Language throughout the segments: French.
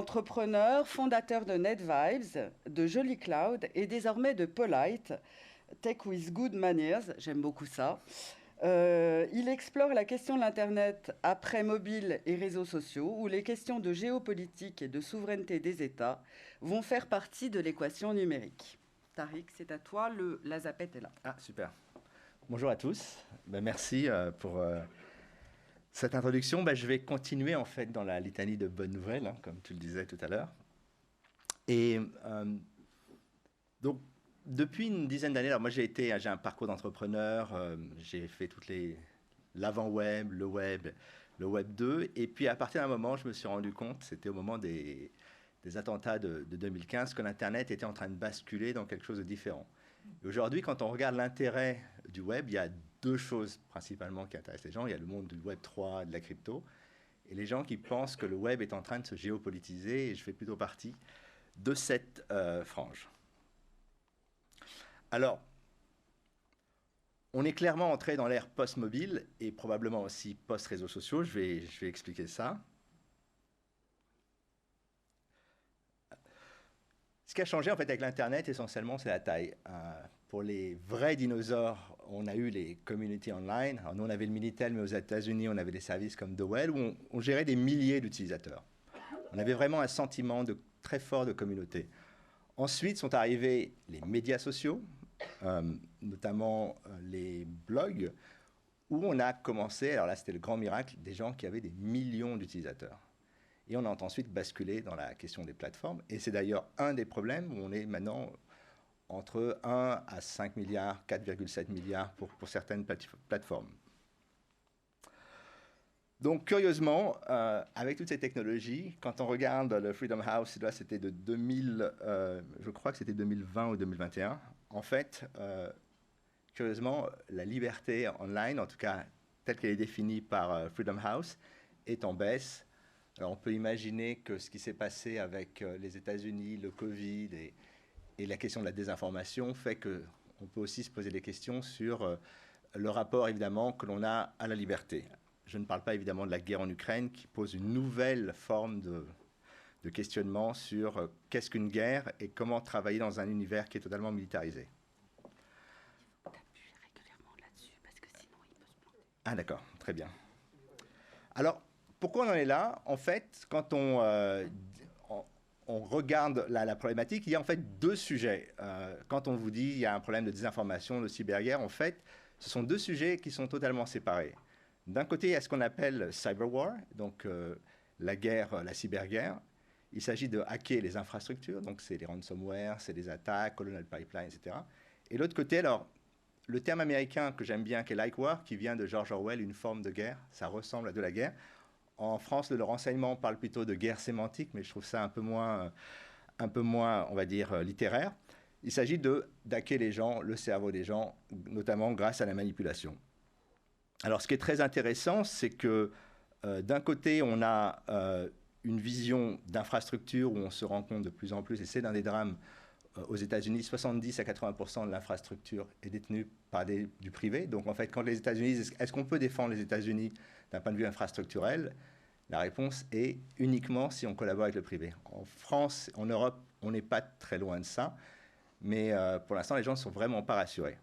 Entrepreneur, fondateur de NetVibes, de Jolly Cloud et désormais de Polite, Tech with Good Manners, j'aime beaucoup ça. Il explore la question de l'Internet après mobile et réseaux sociaux, où les questions de géopolitique et de souveraineté des États vont faire partie de l'équation numérique. Tariq, c'est à toi, la zapette est là. Ah, super. Bonjour à tous. Merci pour cette introduction. Je vais continuer en fait dans la litanie de bonnes nouvelles, hein, comme tu le disais tout à l'heure. Et donc, depuis une dizaine d'années, alors moi j'ai un parcours d'entrepreneur, j'ai fait l'avant-web, le web 2, et puis à partir d'un moment, je me suis rendu compte, c'était au moment des attentats de 2015, que l'Internet était en train de basculer dans quelque chose de différent. Et aujourd'hui, quand on regarde l'intérêt du web, il y a deux choses principalement qui intéressent les gens. Il y a le monde du web 3, de la crypto, et les gens qui pensent que le web est en train de se géopolitiser, et je fais plutôt partie de cette frange. Alors, on est clairement entré dans l'ère post-mobile et probablement aussi post-réseaux sociaux. Je vais expliquer ça. Ce qui a changé en fait avec l'Internet, essentiellement, c'est la taille. Pour les vrais dinosaures, on a eu les community online. Alors, nous, on avait le Minitel, mais aux États-Unis, on avait des services comme The Well, où on gérait des milliers d'utilisateurs. On avait vraiment un sentiment très fort de communauté. Ensuite sont arrivés les médias sociaux, notamment les blogs, où on a commencé, alors là c'était le grand miracle, des gens qui avaient des millions d'utilisateurs. Et on a ensuite basculé dans la question des plateformes. Et c'est d'ailleurs un des problèmes où on est maintenant entre 1 à 5 milliards, 4,7 milliards pour certaines plateformes. Donc, curieusement, avec toutes ces technologies, quand on regarde le Freedom House, là, c'était de 2000, je crois que c'était 2020 ou 2021. En fait, curieusement, la liberté online, en tout cas telle qu'elle est définie par Freedom House, est en baisse. Alors, on peut imaginer que ce qui s'est passé avec les États-Unis, le Covid et la question de la désinformation fait qu'on peut aussi se poser des questions sur le rapport, évidemment, que l'on a à la liberté. Je ne parle pas évidemment de la guerre en Ukraine qui pose une nouvelle forme de questionnement sur qu'est-ce qu'une guerre et comment travailler dans un univers qui est totalement militarisé. Il faut t'appuyer régulièrement là-dessus parce que sinon il peut se planter. Ah d'accord, très bien. Alors, pourquoi on en est là? En fait, quand on regarde la problématique, il y a en fait deux sujets. Quand on vous dit qu'il y a un problème de désinformation, de cyberguerre, en fait, ce sont deux sujets qui sont totalement séparés. D'un côté, il y a ce qu'on appelle cyberwar, donc la guerre, la cyberguerre. Il s'agit de hacker les infrastructures, donc c'est les ransomware, c'est les attaques, colonial pipeline, etc. Et l'autre côté, alors, le terme américain que j'aime bien, qui est like war, qui vient de George Orwell, une forme de guerre, ça ressemble à de la guerre. En France, le renseignement parle plutôt de guerre sémantique, mais je trouve ça un peu moins, on va dire, littéraire. Il s'agit d'hacker les gens, le cerveau des gens, notamment grâce à la manipulation. Alors, ce qui est très intéressant, c'est que d'un côté, on a une vision d'infrastructure où on se rend compte de plus en plus, et c'est l'un des drames aux États-Unis, 70 à 80% de l'infrastructure est détenue par du privé. Donc, en fait, quand les États-Unis disent est-ce qu'on peut défendre les États-Unis d'un point de vue infrastructurel, la réponse est uniquement si on collabore avec le privé. En France, en Europe, on n'est pas très loin de ça, mais pour l'instant, les gens ne sont vraiment pas rassurés.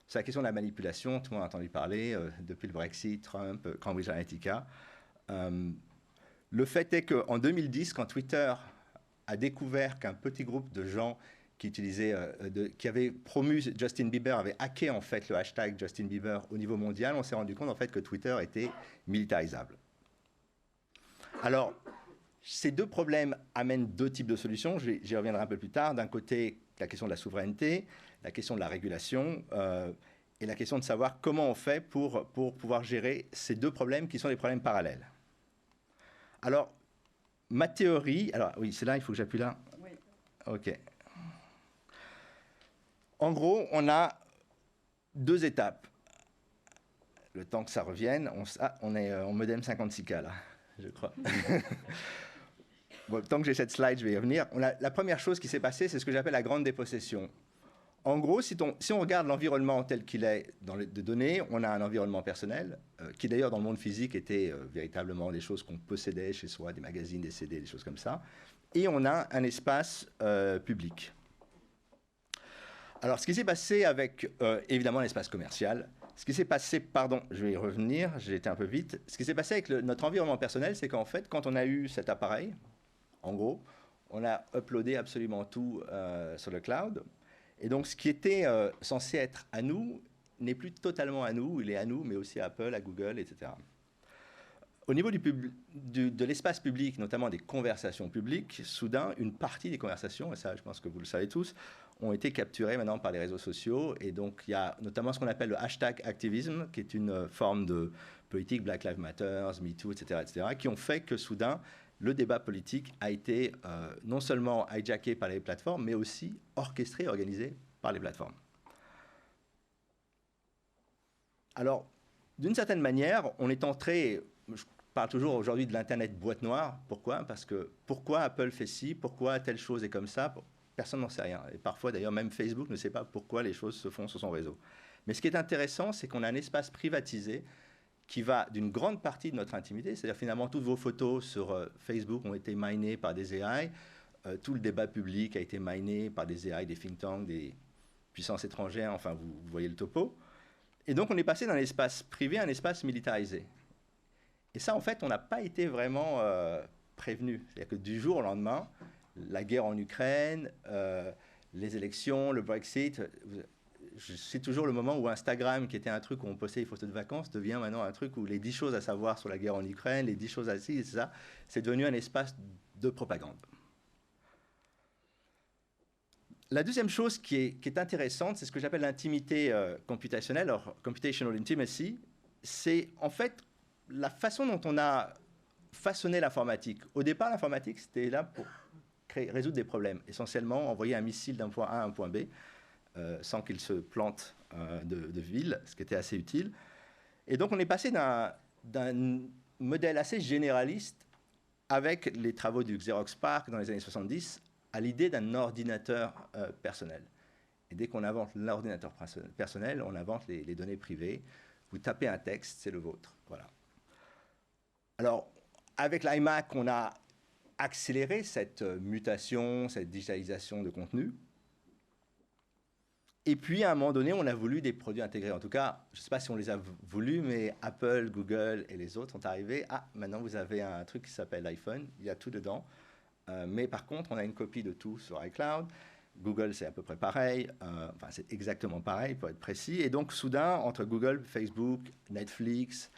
C'est la question de la manipulation, tout le monde a entendu parler, depuis le Brexit, Trump, Cambridge Analytica. Le fait est qu'en 2010, quand Twitter a découvert qu'un petit groupe de gens qui avaient promu Justin Bieber, avait hacké en fait le hashtag Justin Bieber au niveau mondial, on s'est rendu compte en fait que Twitter était militarisable. Alors, ces deux problèmes amènent deux types de solutions, j'y reviendrai un peu plus tard. D'un côté, la question de la souveraineté, la question de la régulation et la question de savoir comment on fait pour pouvoir gérer ces deux problèmes qui sont des problèmes parallèles. Alors, ma théorie... Alors, oui, c'est là, il faut que j'appuie là. Oui. OK. En gros, on a deux étapes. Le temps que ça revienne, on est en modem 56K, là, je crois. Bon, tant que j'ai cette slide, je vais y revenir. La première chose qui s'est passée, c'est ce que j'appelle la grande dépossession. En gros, si on regarde l'environnement tel qu'il est dans les données, on a un environnement personnel, qui d'ailleurs dans le monde physique était véritablement des choses qu'on possédait chez soi, des magazines, des CD, des choses comme ça. Et on a un espace public. Alors, ce qui s'est passé avec, évidemment, l'espace commercial, ce qui s'est passé, pardon, je vais y revenir, j'ai été un peu vite. Ce qui s'est passé avec notre environnement personnel, c'est qu'en fait, quand on a eu cet appareil, en gros, on a uploadé absolument tout sur le cloud. Et donc, ce qui était censé être à nous n'est plus totalement à nous. Il est à nous, mais aussi à Apple, à Google, etc. Au niveau de l'espace public, notamment des conversations publiques, soudain, une partie des conversations, et ça, je pense que vous le savez tous, ont été capturées maintenant par les réseaux sociaux. Et donc, il y a notamment ce qu'on appelle le hashtag activisme, qui est une forme de politique, Black Lives Matter, MeToo, etc., qui ont fait que soudain, le débat politique a été non seulement hijacké par les plateformes, mais aussi orchestré et organisé par les plateformes. Alors, d'une certaine manière, on est entré, je parle toujours aujourd'hui de l'Internet boîte noire. Pourquoi? Parce que pourquoi Apple fait ci, pourquoi telle chose est comme ça, personne n'en sait rien. Et parfois, d'ailleurs, même Facebook ne sait pas pourquoi les choses se font sur son réseau. Mais ce qui est intéressant, c'est qu'on a un espace privatisé qui va d'une grande partie de notre intimité, c'est-à-dire finalement toutes vos photos sur Facebook ont été minées par des AI, tout le débat public a été miné par des AI, des think tanks, des puissances étrangères, enfin vous voyez le topo. Et donc on est passé d'un espace privé à un espace militarisé. Et ça en fait on n'a pas été vraiment prévenu. C'est-à-dire que du jour au lendemain, la guerre en Ukraine, les élections, le Brexit, c'est toujours le moment où Instagram, qui était un truc où on postait les photos de vacances, devient maintenant un truc où les 10 choses à savoir sur la guerre en Ukraine, les 10 choses à ci, etc., c'est devenu un espace de propagande. La deuxième chose qui est intéressante, c'est ce que j'appelle l'intimité computationnelle, alors computational intimacy, c'est en fait la façon dont on a façonné l'informatique. Au départ, l'informatique, c'était là pour résoudre des problèmes, essentiellement envoyer un missile d'un point A à un point B, sans qu'il se plante de ville, ce qui était assez utile. Et donc on est passé d'un modèle assez généraliste avec les travaux du Xerox PARC dans les années 70 à l'idée d'un ordinateur personnel. Et dès qu'on invente l'ordinateur personnel, on invente les données privées. Vous tapez un texte, c'est le vôtre. Voilà. Alors, avec l'iMac, on a accéléré cette mutation, cette digitalisation de contenu. Et puis, à un moment donné, on a voulu des produits intégrés. En tout cas, je ne sais pas si on les a voulus, mais Apple, Google et les autres sont arrivés. Ah, maintenant, vous avez un truc qui s'appelle iPhone. Il y a tout dedans. Mais par contre, on a une copie de tout sur iCloud. Google, c'est à peu près pareil. Enfin, c'est exactement pareil, pour être précis. Et donc, soudain, entre Google, Facebook, Netflix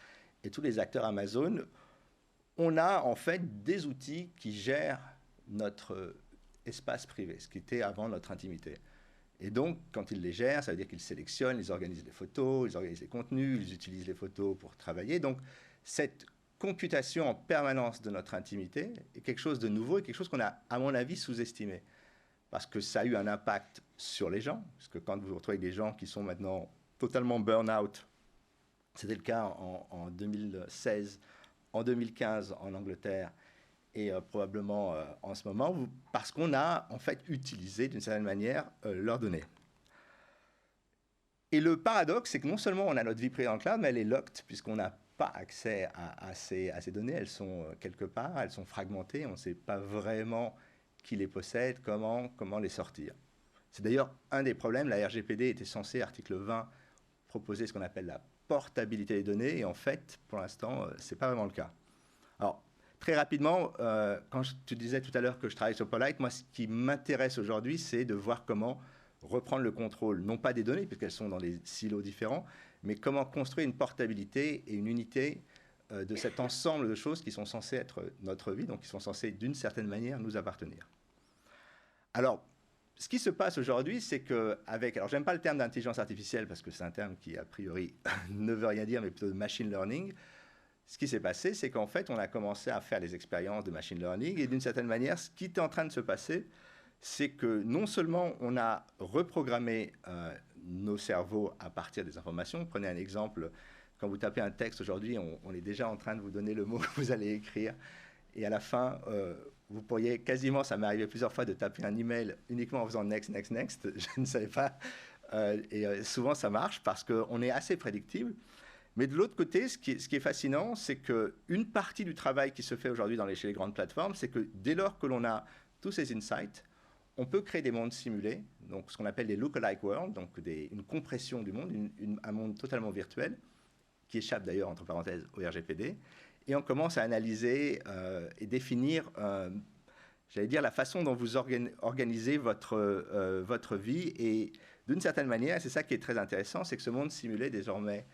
et tous les acteurs Amazon, on a en fait des outils qui gèrent notre espace privé, ce qui était avant notre intimité. Et donc, quand ils les gèrent, ça veut dire qu'ils sélectionnent, ils organisent les photos, ils organisent les contenus, ils utilisent les photos pour travailler. Donc, cette computation en permanence de notre intimité est quelque chose de nouveau et quelque chose qu'on a, à mon avis, sous-estimé. Parce que ça a eu un impact sur les gens. Parce que quand vous vous retrouvez avec des gens qui sont maintenant totalement burn-out, c'était le cas en 2016, en 2015 en Angleterre, et probablement en ce moment, parce qu'on a en fait utilisé d'une certaine manière leurs données. Et le paradoxe, c'est que non seulement on a notre vie privée dans le cloud, mais elle est locked, puisqu'on n'a pas accès à ces données. Elles sont quelque part, elles sont fragmentées, on ne sait pas vraiment qui les possède, comment les sortir. C'est d'ailleurs un des problèmes. La RGPD était censée, article 20, proposer ce qu'on appelle la portabilité des données, et en fait, pour l'instant, ce n'est pas vraiment le cas. Alors, très rapidement, quand je te disais tout à l'heure que je travaille sur Polite, moi, ce qui m'intéresse aujourd'hui, c'est de voir comment reprendre le contrôle, non pas des données, puisqu'elles sont dans des silos différents, mais comment construire une portabilité et une unité de cet ensemble de choses qui sont censées être notre vie, donc qui sont censées, d'une certaine manière, nous appartenir. Alors, ce qui se passe aujourd'hui, c'est qu'avec... Alors, j'aime pas le terme d'intelligence artificielle, parce que c'est un terme qui, a priori, ne veut rien dire, mais plutôt de machine learning. Ce qui s'est passé, c'est qu'en fait, on a commencé à faire des expériences de machine learning, et d'une certaine manière, ce qui était en train de se passer, c'est que non seulement on a reprogrammé nos cerveaux à partir des informations. Prenez un exemple, quand vous tapez un texte aujourd'hui, on est déjà en train de vous donner le mot que vous allez écrire, et à la fin, vous pourriez quasiment, ça m'est arrivé plusieurs fois de taper un email uniquement en faisant next, next, next. Je ne savais pas. Souvent, ça marche parce qu'on est assez prédictible. Mais de l'autre côté, ce qui est fascinant, c'est qu'une partie du travail qui se fait aujourd'hui chez les grandes plateformes, c'est que dès lors que l'on a tous ces insights, on peut créer des mondes simulés, donc ce qu'on appelle des look-alike worlds, donc une compression du monde, un monde totalement virtuel, qui échappe d'ailleurs, entre parenthèses, au RGPD. Et on commence à analyser et définir, j'allais dire, la façon dont vous organisez votre vie. Et d'une certaine manière, c'est ça qui est très intéressant, c'est que ce monde simulé, désormais,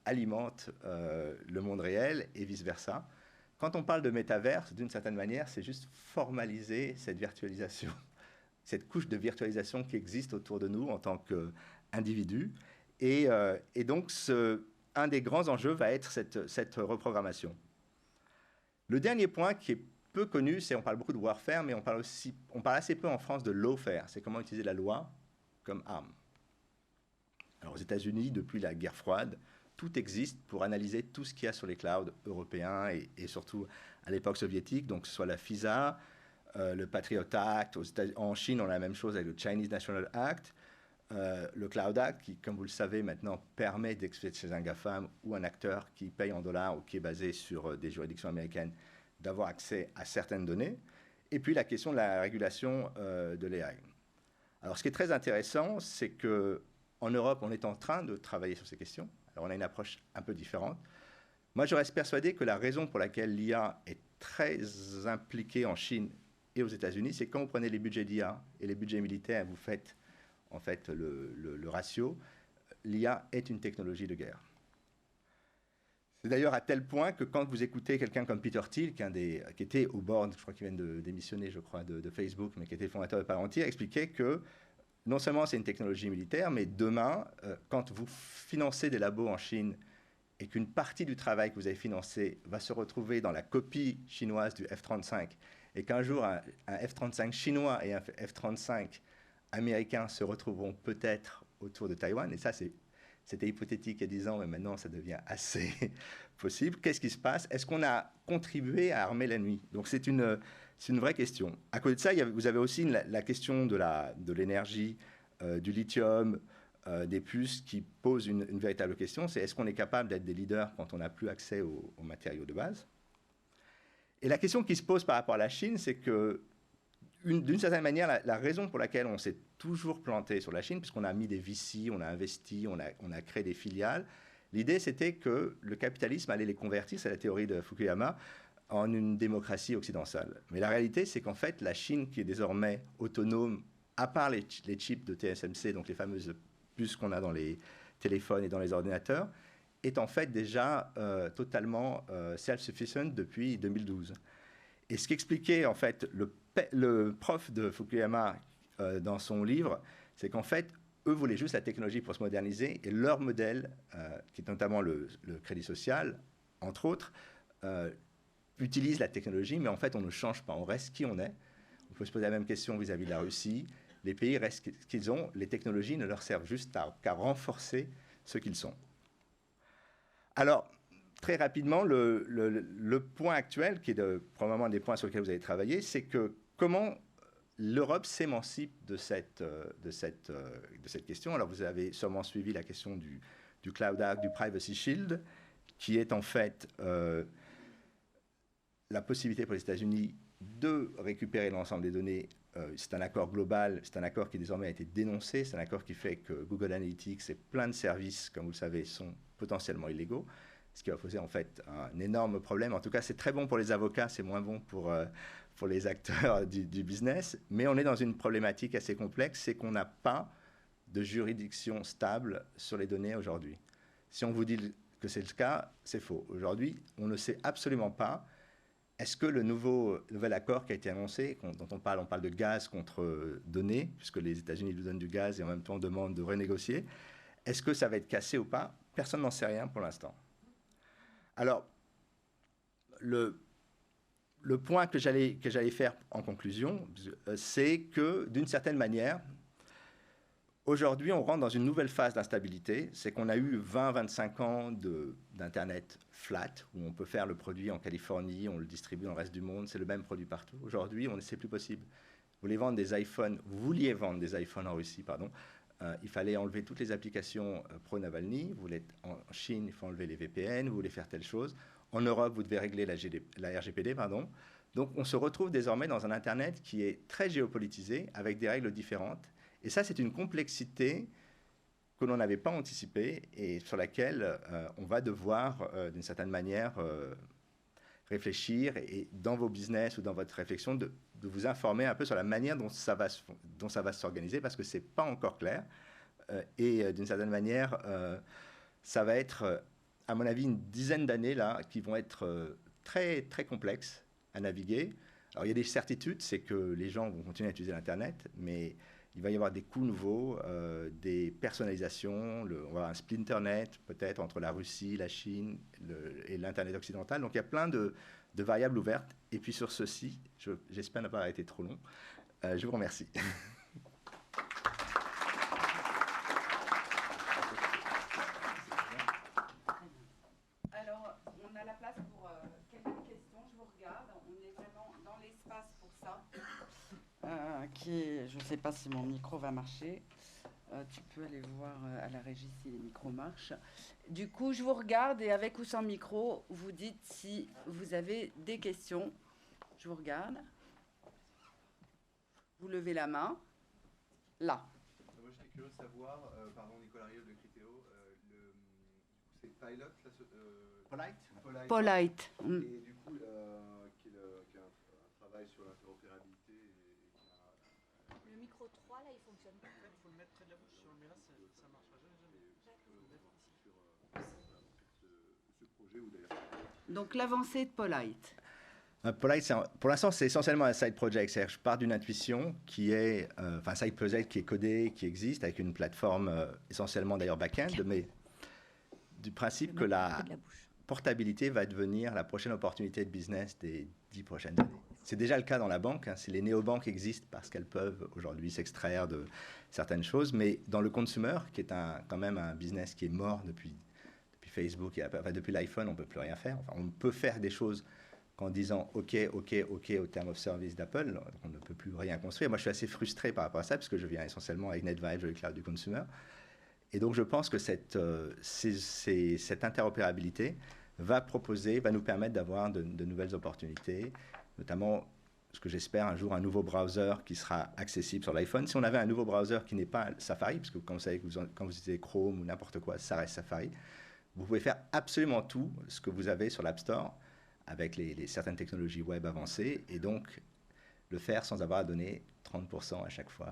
alimente le monde réel et vice-versa. Quand on parle de métaverse, d'une certaine manière, c'est juste formaliser cette virtualisation, cette couche de virtualisation qui existe autour de nous en tant qu'individus. Et donc, un des grands enjeux va être cette reprogrammation. Le dernier point qui est peu connu, c'est on parle beaucoup de warfare, mais on parle assez peu en France de lawfare. C'est comment utiliser la loi comme arme. Alors aux États-Unis, depuis la guerre froide, tout existe pour analyser tout ce qu'il y a sur les clouds européens et surtout à l'époque soviétique, donc que ce soit la FISA, le Patriot Act. En Chine, on a la même chose avec le Chinese National Act, le Cloud Act, qui, comme vous le savez, maintenant permet d'exploiter chez un GAFAM ou un acteur qui paye en dollars ou qui est basé sur des juridictions américaines d'avoir accès à certaines données. Et puis la question de la régulation de l'AI. Alors, ce qui est très intéressant, c'est qu'en Europe, on est en train de travailler sur ces questions. Alors, on a une approche un peu différente. Moi, je reste persuadé que la raison pour laquelle l'IA est très impliquée en Chine et aux États-Unis, c'est quand vous prenez les budgets d'IA et les budgets militaires, vous faites en fait le ratio, l'IA est une technologie de guerre. C'est d'ailleurs à tel point que quand vous écoutez quelqu'un comme Peter Thiel, qui était au board, je crois qu'il vient de démissionner, je crois, de Facebook, mais qui était fondateur de Palantir, expliquait que non seulement c'est une technologie militaire, mais demain, quand vous financez des labos en Chine et qu'une partie du travail que vous avez financé va se retrouver dans la copie chinoise du F-35, et qu'un jour un F-35 chinois et un F-35 américain se retrouveront peut-être autour de Taïwan, et ça c'était hypothétique il y a 10 ans, mais maintenant ça devient assez possible. Qu'est-ce qui se passe? Est-ce qu'on a contribué à armer l'ennemi? Donc c'est une vraie question. À côté de ça, vous avez aussi la question de l'énergie, du lithium, des puces qui pose une véritable question. C'est est-ce qu'on est capable d'être des leaders quand on n'a plus accès aux matériaux de base? Et la question qui se pose par rapport à la Chine, c'est que d'une certaine manière, la raison pour laquelle on s'est toujours planté sur la Chine, puisqu'on a mis des VC, on a investi, on a créé des filiales, l'idée c'était que le capitalisme allait les convertir, c'est la théorie de Fukuyama, en une démocratie occidentale. Mais la réalité, c'est qu'en fait, la Chine, qui est désormais autonome, à part les chips de TSMC, donc les fameuses puces qu'on a dans les téléphones et dans les ordinateurs, est en fait déjà totalement self-sufficient depuis 2012. Et ce qu'expliquait en fait le prof de Fukuyama dans son livre, c'est qu'en fait, eux voulaient juste la technologie pour se moderniser, et leur modèle, qui est notamment le crédit social, entre autres, utilise la technologie, mais en fait, on ne change pas, on reste qui on est. On peut se poser la même question vis-à-vis de la Russie. Les pays restent ce qu'ils ont, les technologies ne leur servent juste qu'à renforcer ce qu'ils sont. Alors, très rapidement, le point actuel, qui est probablement un des points sur lesquels vous avez travaillé, c'est que comment l'Europe s'émancipe de cette question. Alors, vous avez sûrement suivi la question du Cloud Act, du Privacy Shield, qui est en fait la possibilité pour les États-Unis de récupérer l'ensemble des données. C'est un accord global, c'est un accord qui désormais a été dénoncé, c'est un accord qui fait que Google Analytics et plein de services, comme vous le savez, sont potentiellement illégaux, ce qui va poser en fait un énorme problème. En tout cas, c'est très bon pour les avocats, c'est moins bon pour les acteurs du business, mais on est dans une problématique assez complexe, c'est qu'on n'a pas de juridiction stable sur les données aujourd'hui. Si on vous dit que c'est le cas, c'est faux. Aujourd'hui, on ne sait absolument pas. Est-ce que le nouvel accord qui a été annoncé, dont on parle de gaz contre données, puisque les États-Unis nous donnent du gaz et en même temps demandent de renégocier, est-ce que ça va être cassé ou pas? Personne n'en sait rien pour l'instant. Alors, le point que j'allais faire en conclusion, c'est que d'une certaine manière, Aujourd'hui, on rentre dans une nouvelle phase d'instabilité. C'est qu'on a eu 20-25 ans d'Internet flat, où on peut faire le produit en Californie, on le distribue dans le reste du monde, c'est le même produit partout. Aujourd'hui, c'est plus possible. Vous vouliez vendre des iPhones, vous vouliez vendre des iPhones en Russie, pardon. Il fallait enlever toutes les applications pro-Navalny. Vous voulez en Chine, il faut enlever les VPN, vous voulez faire telle chose. En Europe, vous devez régler la RGPD, pardon. Donc, on se retrouve désormais dans un Internet qui est très géopolitisé, avec des règles différentes. Et ça, c'est une complexité que l'on n'avait pas anticipée et sur laquelle on va devoir, d'une certaine manière, réfléchir et dans vos business ou dans votre réflexion, de vous informer un peu sur la manière dont ça va s'organiser, parce que ce n'est pas encore clair. Et d'une certaine manière, ça va être, à mon avis, une dizaine d'années là qui vont être très, très complexes à naviguer. Alors, il y a des certitudes, c'est que les gens vont continuer à utiliser l'Internet, mais il va y avoir des coûts nouveaux, des personnalisations, on va avoir un splinternet peut-être entre la Russie, la Chine et l'Internet occidental. Donc il y a plein de variables ouvertes. Et puis sur ceci, j'espère ne pas été trop long. Je vous remercie. Alors, on a la place pour quelques questions. Je vous regarde. On est vraiment dans l'espace pour ça. Je ne sais pas si mon micro va marcher. Tu peux aller voir à la régie si les micros marchent. Du coup, je vous regarde et avec ou sans micro, vous dites si vous avez des questions. Je vous regarde. Vous levez la main. Là. Moi, j'étais curieux de savoir, pardon, Nicolas Riel de Criteo, c'est Pilot, Polite. Et du coup, qui a un travail sur l'interopérabilité Le micro 3, là, il fonctionne pas. En fait, il faut le mettre près de la bouche, mais là, ça marchera jamais. ce projet ou d'ailleurs. Donc, l'avancée de Polite. Polite, pour l'instant, c'est essentiellement un side project. C'est-à-dire que je pars d'une intuition qui est, un side project qui est codé, qui existe, avec une plateforme essentiellement d'ailleurs back-end, mais du principe que la portabilité va devenir la prochaine opportunité de business des 10 prochaines années. C'est déjà le cas dans la banque. C'est les néobanques existent parce qu'elles peuvent aujourd'hui s'extraire de certaines choses, mais dans le consumer, qui est quand même un business qui est mort depuis Facebook, depuis l'iPhone, on ne peut plus rien faire. Enfin, on peut faire des choses qu'en disant OK au terme of service d'Apple, on ne peut plus rien construire. Moi, je suis assez frustré par rapport à ça, parce que je viens essentiellement avec NetVibes, le cloud du consumer. Et donc, je pense que cette interopérabilité va nous permettre d'avoir de nouvelles opportunités, notamment, ce que j'espère, un jour, un nouveau browser qui sera accessible sur l'iPhone. Si on avait un nouveau browser qui n'est pas Safari, parce que quand vous savez que quand vous utilisez Chrome ou n'importe quoi, ça reste Safari, vous pouvez faire absolument tout ce que vous avez sur l'App Store avec certaines technologies web avancées, et donc le faire sans avoir à donner 30% à chaque fois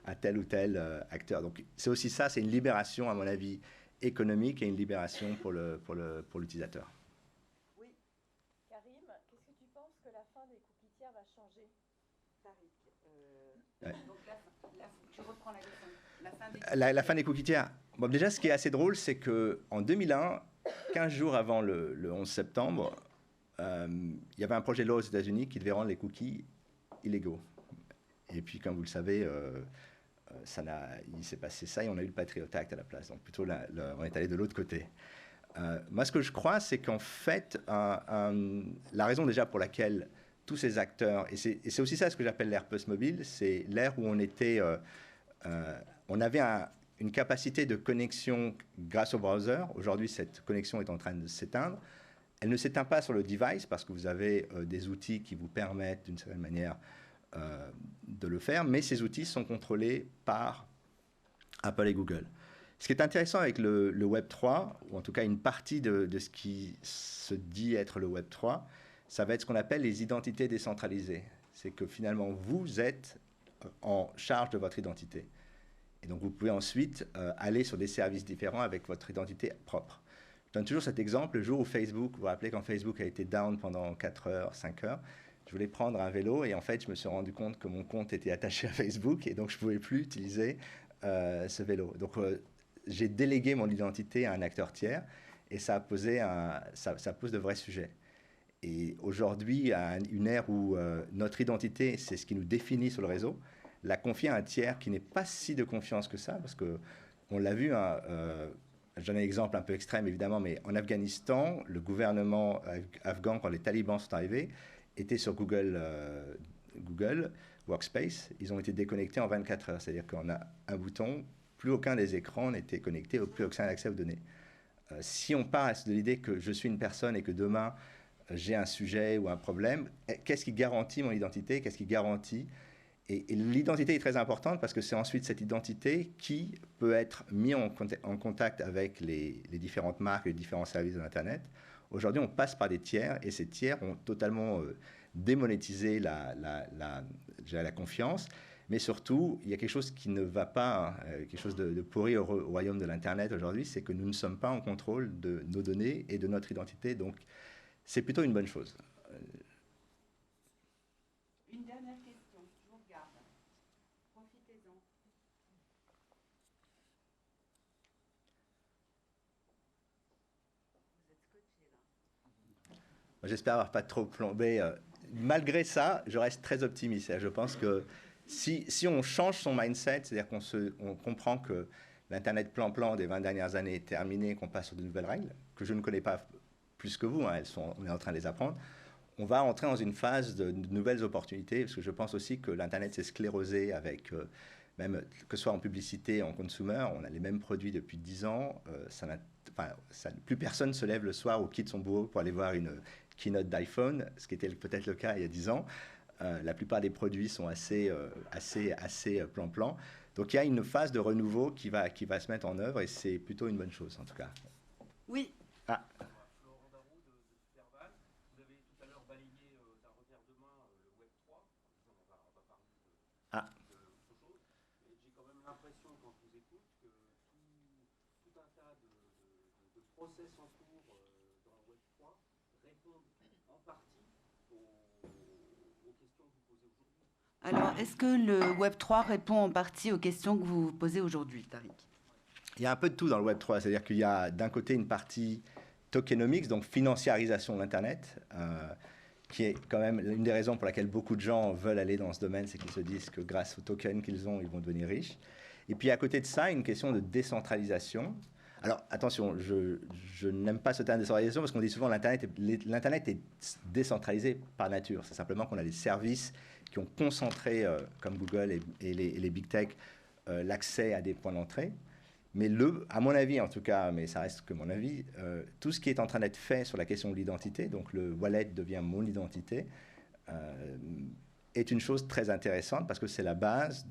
à tel ou tel acteur. Donc c'est aussi ça, c'est une libération, à mon avis, économique et une libération pour l'utilisateur. Oui. Karim, qu'est-ce que tu penses que la fin des cookies tiers va changer? Donc tu reprends la question. La fin des cookies tiers. Bon, déjà, ce qui est assez drôle, c'est qu'en 2001, 15 jours avant le 11 septembre, il y avait un projet de loi aux États-Unis qui devait rendre les cookies illégaux. Et puis, comme vous le savez, il s'est passé ça et on a eu le Patriot Act à la place. Donc, plutôt, on est allé de l'autre côté. Moi, ce que je crois, c'est qu'en fait, la raison déjà pour laquelle tous ces acteurs, et c'est aussi ça ce que j'appelle l'ère post-mobile, c'est l'ère où on avait une capacité de connexion grâce au browser. Aujourd'hui, cette connexion est en train de s'éteindre. Elle ne s'éteint pas sur le device parce que vous avez des outils qui vous permettent d'une certaine manière de le faire, mais ces outils sont contrôlés par Apple et Google. Ce qui est intéressant avec le Web 3, ou en tout cas une partie de ce qui se dit être le Web 3, ça va être ce qu'on appelle les identités décentralisées. C'est que finalement, vous êtes en charge de votre identité. Et donc, vous pouvez ensuite aller sur des services différents avec votre identité propre. Je donne toujours cet exemple. Le jour où Facebook, vous vous rappelez quand Facebook a été down pendant 4 heures, 5 heures, je voulais prendre un vélo et en fait, je me suis rendu compte que mon compte était attaché à Facebook et donc je ne pouvais plus utiliser ce vélo. Donc, j'ai délégué mon identité à un acteur tiers et ça pose de vrais sujets. Et aujourd'hui, à une ère où notre identité, c'est ce qui nous définit sur le réseau, la confier à un tiers qui n'est pas si de confiance que ça, parce qu'on l'a vu, hein, j'en ai un exemple un peu extrême évidemment, mais en Afghanistan, le gouvernement afghan, quand les talibans sont arrivés, était sur Google Workspace. Ils ont été déconnectés en 24 heures, c'est-à-dire qu'on a un bouton, plus aucun des écrans n'était connecté, plus aucun accès aux données. Si on part de l'idée que je suis une personne et que demain j'ai un sujet ou un problème, qu'est-ce qui garantit mon identité? Qu'est-ce qui garantit? Et l'identité est très importante parce que c'est ensuite cette identité qui peut être mise en contact avec les différentes marques, les différents services de l'Internet. Aujourd'hui, on passe par des tiers et ces tiers ont totalement démonétisé la confiance. Mais surtout, il y a quelque chose qui ne va pas, quelque chose de pourri au royaume de l'Internet aujourd'hui, c'est que nous ne sommes pas en contrôle de nos données et de notre identité. Donc, c'est plutôt une bonne chose. Une dernière question, je vous regarde. Profitez-en. Vous êtes scotché là. J'espère avoir pas trop plombé. Malgré ça, je reste très optimiste. Je pense que si on change son mindset, c'est-à-dire qu'on comprend que l'Internet plan-plan des 20 dernières années est terminé, qu'on passe sur de nouvelles règles, que je ne connais pas plus que vous, hein, on est en train de les apprendre, on va entrer dans une phase de nouvelles opportunités, parce que je pense aussi que l'Internet s'est sclérosé avec, même que ce soit en publicité, en consumer, on a les mêmes produits depuis 10 ans, plus personne se lève le soir ou quitte son bureau pour aller voir une keynote d'iPhone, ce qui était peut-être le cas il y a 10 ans. La plupart des produits sont assez plan-plan. Donc il y a une phase de renouveau qui va se mettre en œuvre et c'est plutôt une bonne chose en tout cas. Oui. Ah. Florent Darroux de Superval, vous avez tout à l'heure balayé d'un revers de main le Web 3, on va parler d'autre chose, mais j'ai quand même l'impression quand je vous écoute que tout un tas de process en cours dans le Web 3 répondent en partie aux questions que vous posez aujourd'hui. Alors, est-ce que le Web3 répond en partie aux questions que vous posez aujourd'hui, Tariq? Il y a un peu de tout dans le Web3, c'est-à-dire qu'il y a d'un côté une partie tokenomics, donc financiarisation de l'Internet, qui est quand même une des raisons pour laquelle beaucoup de gens veulent aller dans ce domaine, c'est qu'ils se disent que grâce aux tokens qu'ils ont, ils vont devenir riches. Et puis à côté de ça, une question de décentralisation. Alors attention, je n'aime pas ce terme de décentralisation parce qu'on dit souvent que l'Internet est décentralisé par nature. C'est simplement qu'on a des services qui ont concentré, comme Google et les big tech, l'accès à des points d'entrée. Mais à mon avis en tout cas, mais ça reste que mon avis, tout ce qui est en train d'être fait sur la question de l'identité, donc le wallet devient mon identité, est une chose très intéressante parce que c'est la base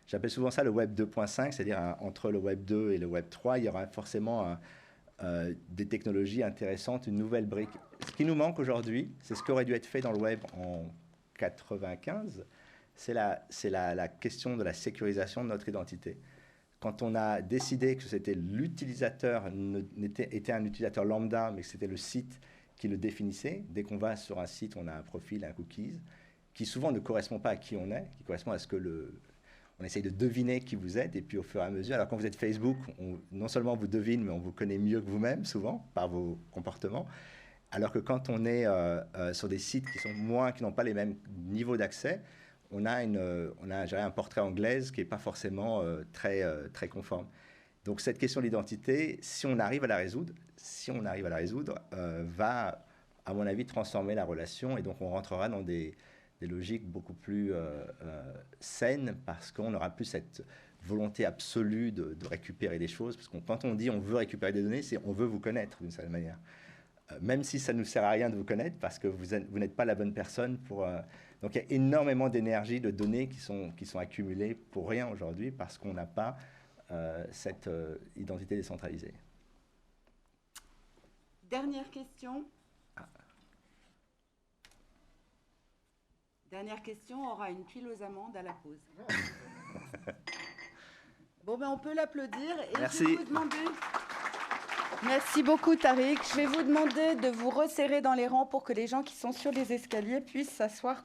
j'appelle souvent ça le Web 2.5, c'est-à-dire entre le Web 2 et le Web 3, il y aura forcément des technologies intéressantes, une nouvelle brique. Ce qui nous manque aujourd'hui, c'est ce qui aurait dû être fait dans le Web en 95, c'est la question de la sécurisation de notre identité. Quand on a décidé que c'était l'utilisateur, était un utilisateur lambda, mais que c'était le site qui le définissait, dès qu'on va sur un site, on a un profil, un cookies, qui souvent ne correspond pas à qui on est, qui correspond à ce que on essaye de deviner qui vous êtes, et puis au fur et à mesure, alors quand vous êtes Facebook, non seulement on vous devine, mais on vous connaît mieux que vous-même, souvent, par vos comportements. Alors que quand on est sur des sites qui n'ont pas les mêmes niveaux d'accès, on a un portrait anglaise qui n'est pas forcément très conforme. Donc cette question d'identité, si on arrive à la résoudre, va, à mon avis, transformer la relation, et donc on rentrera dans des logiques beaucoup plus saines parce qu'on n'aura plus cette volonté absolue de récupérer des choses. Parce que quand on dit on veut récupérer des données, c'est on veut vous connaître d'une certaine manière. Même si ça ne nous sert à rien de vous connaître parce que vous n'êtes pas la bonne personne pour... Donc il y a énormément d'énergie, de données qui sont accumulées pour rien aujourd'hui parce qu'on n'a pas cette identité décentralisée. Dernière question. Dernière question, on aura une pile aux amandes à la pause. Bon, ben on peut l'applaudir. Et merci. Je vais vous demander... Merci beaucoup, Tariq. Je vais vous demander de vous resserrer dans les rangs pour que les gens qui sont sur les escaliers puissent s'asseoir.